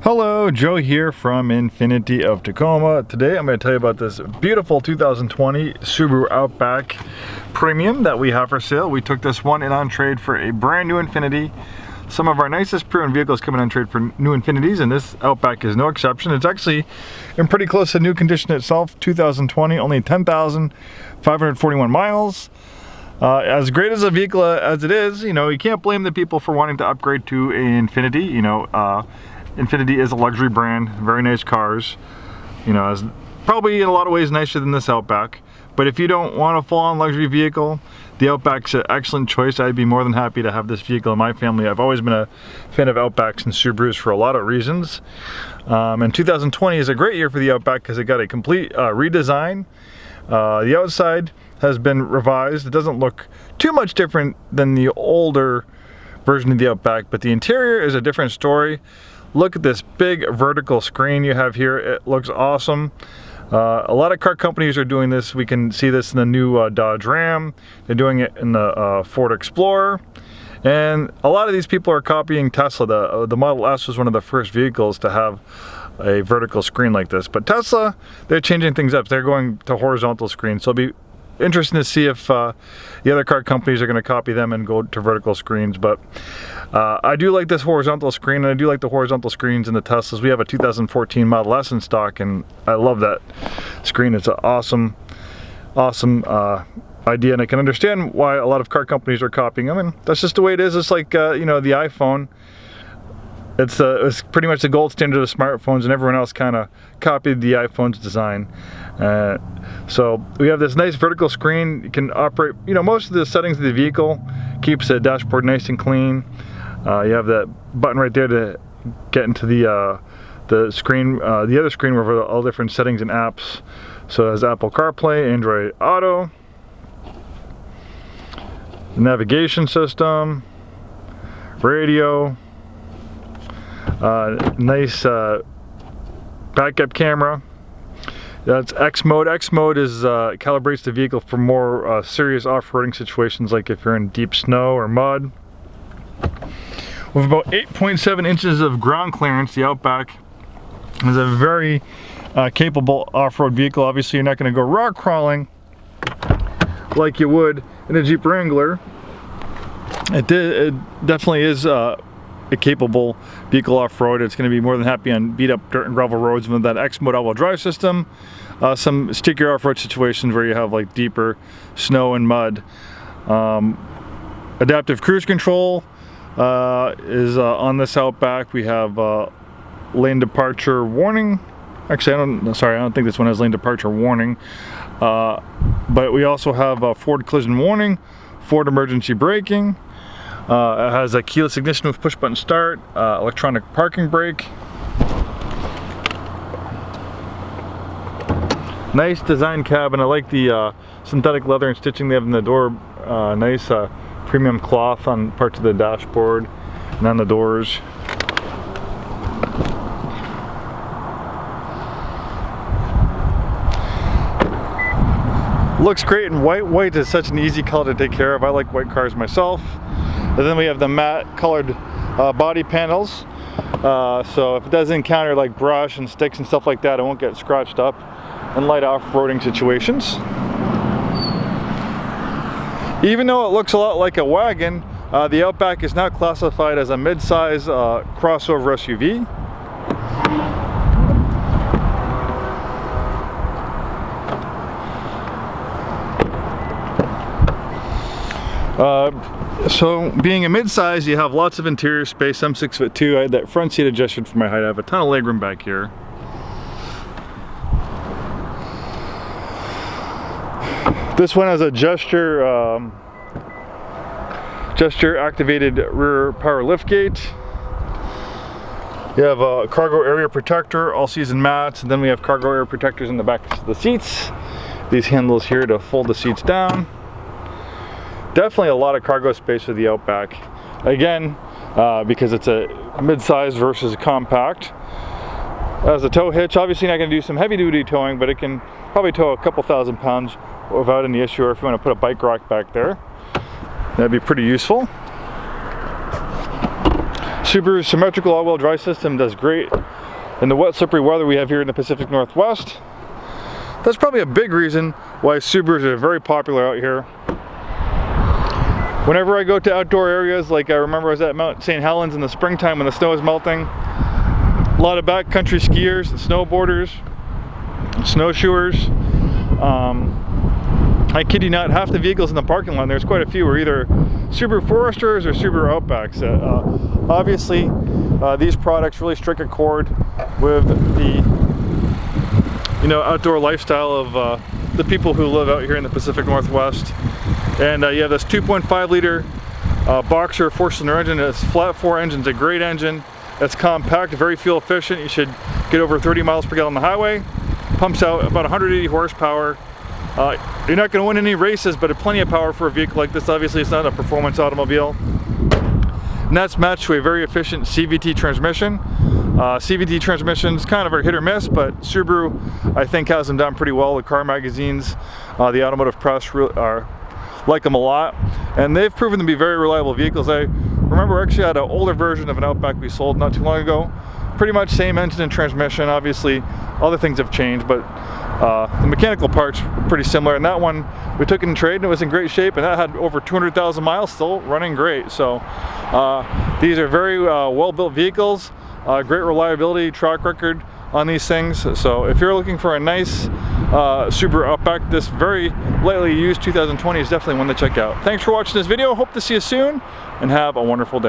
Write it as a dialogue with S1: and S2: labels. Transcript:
S1: Hello, Joe here from Infiniti of Tacoma. Today I'm going to tell you about this beautiful 2020 Subaru Outback Premium that we have for sale. We took this one in on trade for a brand new Infiniti. Some of our nicest pre-owned vehicles come in on trade for new Infinitis, and this Outback is no exception. It's actually in pretty close to new condition itself. 2020, only 10,541 miles. As great as a vehicle as it is, you know, you can't blame the people for wanting to upgrade to an Infiniti. You know, Infiniti is a luxury brand, very nice cars. You know, it's probably in a lot of ways nicer than this Outback. But if you don't want a full-on luxury vehicle, the Outback's an excellent choice. I'd be more than happy to have this vehicle in my family. I've always been a fan of Outbacks and Subarus for a lot of reasons. And 2020 is a great year for the Outback because it got a complete redesign. The outside has been revised. It doesn't look too much different than the older version of the Outback, but the interior is a different story. Look at this big vertical screen you have here. It looks awesome. A lot of car companies are doing this. We can see this in the new Dodge Ram. They're doing it in the Ford Explorer. And a lot of these people are copying Tesla. The Model S was one of the first vehicles to have a vertical screen like this. But Tesla, they're changing things up. They're going to horizontal screens. So it'll be interesting to see if the other car companies are going to copy them and go to vertical screens. But I do like this horizontal screen, and I do like the horizontal screens in the Teslas. We have a 2014 Model S in stock, and I love that screen. It's an awesome idea, and I can understand why a lot of car companies are copying them, and that's just the way it is. It's like you know, the iPhone. It's pretty much the gold standard of smartphones, and everyone else kind of copied the iPhone's design. So we have this nice vertical screen. You can operate, you know, most of the settings of the vehicle. Keeps the dashboard nice and clean. You have that button right there to get into the screen, the other screen where all different settings and apps. So it has Apple CarPlay, Android Auto, the navigation system, radio. Nice backup camera. That's X mode. X mode is calibrates the vehicle for more serious off-roading situations, like if you're in deep snow or mud. With about 8.7 inches of ground clearance, the Outback is a very capable off-road vehicle. Obviously, you're not going to go rock crawling like you would in a Jeep Wrangler. It definitely is a capable vehicle off-road. It's going to be more than happy on beat up dirt and gravel roads with that X mode all-wheel drive system. Some stickier off-road situations where you have like deeper snow and mud. Adaptive cruise control is on this Outback. We have lane departure warning. Actually, I don't think this one has lane departure warning. But we also have Ford collision warning, Ford emergency braking. It has a keyless ignition with push button start, electronic parking brake. Nice design cabin. I like the synthetic leather and stitching they have in the door. Nice premium cloth on parts of the dashboard and on the doors. Looks great in white. White is such an easy color to take care of. I like white cars myself. And then we have the matte colored body panels. So if it does encounter like brush and sticks and stuff like that, it won't get scratched up in light off-roading situations. Even though it looks a lot like a wagon, the Outback is now classified as a mid-size crossover SUV. So being a mid-size, you have lots of interior space. I'm 6'2". I had that front seat adjusted for my height. I have a ton of legroom back here. This one has a gesture activated rear power liftgate. You have a cargo area protector, all season mats, and then we have cargo area protectors in the back of the seats. These handles here to fold the seats down. Definitely a lot of cargo space for the Outback. Again, because it's a mid-size versus a compact. As a tow hitch, obviously not going to do some heavy-duty towing, but it can probably tow a couple thousand pounds without any issue. Or if you want to put a bike rack back there, that'd be pretty useful. Subaru's symmetrical all-wheel drive system does great in the wet, slippery weather we have here in the Pacific Northwest. That's probably a big reason why Subarus are very popular out here. Whenever I go to outdoor areas, like I remember I was at Mount St. Helens in the springtime when the snow is melting, a lot of backcountry skiers and snowboarders, snowshoers. I kid you not, half the vehicles in the parking lot, there's quite a few, are either Subaru Foresters or Subaru Outbacks. Obviously, these products really strike a chord with the outdoor lifestyle of the people who live out here in the Pacific Northwest. And you have this 2.5 liter Boxer 4-cylinder engine. It's flat 4 engine's a great engine. It's compact, very fuel efficient. You should get over 30 miles per gallon on the highway. Pumps out about 180 horsepower. You're not going to win any races, but plenty of power for a vehicle like this. Obviously, it's not a performance automobile. And that's matched to a very efficient CVT transmission. CVT transmissions kind of are hit or miss, but Subaru, I think, has them done pretty well. The car magazines, the automotive press like them a lot, and they've proven to be very reliable vehicles. I remember actually I had an older version of an Outback we sold not too long ago. Pretty much same engine and transmission. Obviously, other things have changed, but the mechanical parts were pretty similar. And that one we took in trade and it was in great shape, and that had over 200,000 miles, still running great. So these are very well-built vehicles, great reliability, track record on these things. So if you're looking for a nice Subaru Outback, this very lightly used 2020 is definitely one to check out. Thanks for watching this video. Hope to see you soon, and have a wonderful day.